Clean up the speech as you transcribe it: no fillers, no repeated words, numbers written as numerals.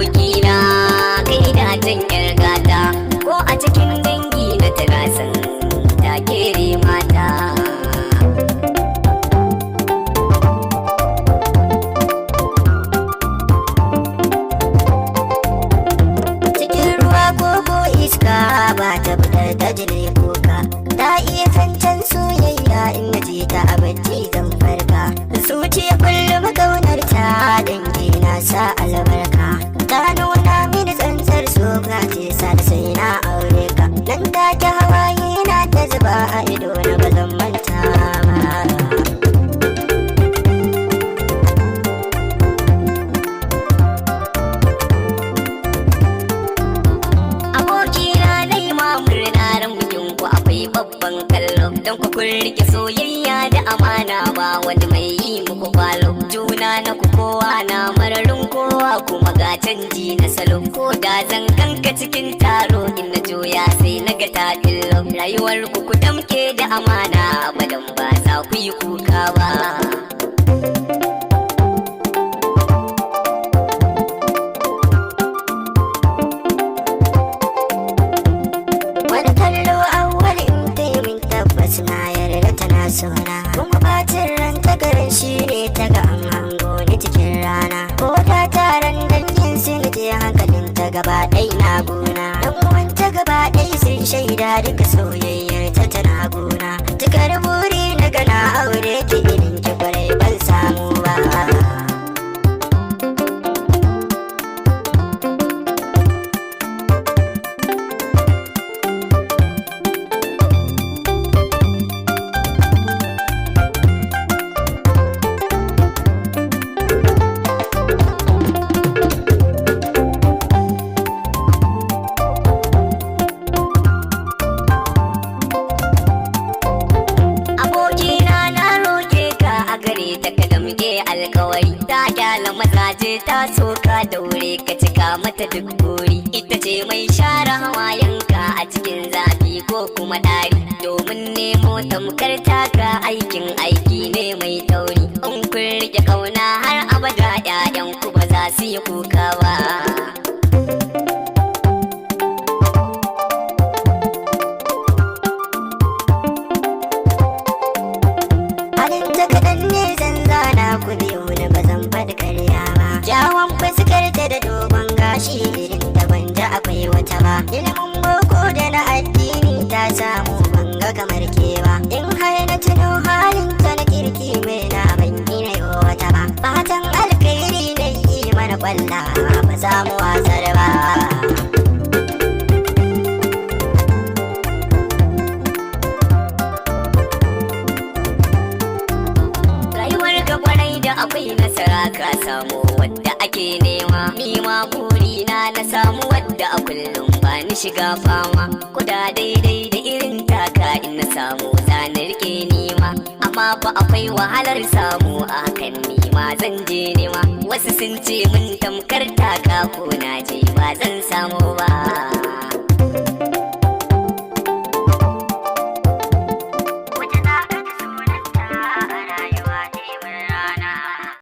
abokina kai da jan yar gata ko a cikin dangi na tarasan ta kere mata. Cikin ruwa ko iska ba ta fitar da jini kuka, ta iya zancen soyayya in naje ta a bacci zan farka. Zuciya kullum kaunar ta dangi na sa albarka, ta nuna mini tsantsar soka ce sa sai na aure ka. Nan take hawaye na ta zuba a ido na ba zan manta ba. Babban kallo don ku kun rike soyayya da amana, ba wani mai yi muku kwalo. Juna na ku kowa na mararin kowa, kuma ga canji na salo. Ko da zan ganka cikin taro in na juya sai na ga ta dillo. Rayuwar ku damke da amana, abadan ba za ku yi kuka ba. Na yarda tana sona, kuma bacin ran ta garin shi ne ta ga an hango ni cikin rana. Ko ta taron dangin sun je hankalin ta gaba ɗai na gona, dan uwan ta gaba ɗai sun shaida duka soyayyar ta tana gona. Tukar buri na gana aure ki irin ki kwarai ban samu ba. Alkawari ta kyala mazaje ta soka daure ka cika mata duk buri. Ita ce mai share hawayenka a cikin zafi ko kuma ɗari, domin nemo tamkar taka aikin aiki ne mai tauri. In kun rike kauna har abada 'ya'yanku ba za su yi kuka ba. Ku biyo ni ba zan faɗi karya ba. Kyawun fuskar ta da dogon gashi irin da ban ji akwai wata ba. Ilimin boko da na addini ta samu banga kamar kewa. In har na tuno halin ta na kirki mai na ban gina yo wata ba. Fatan alkhairi na yi mana kwalla ba za mu wasar ba. Akwai nasara ka samu wadda ake nema, nima burina na samu wadda a kullum ba ni shiga fama. Kuda daidai da irin taka in na samu zana rike nima, amma ba akwai wahalar samu a hakan nima zan je nema. Wasu sun ce mun tamkar taka ko na je ba zan samu ba.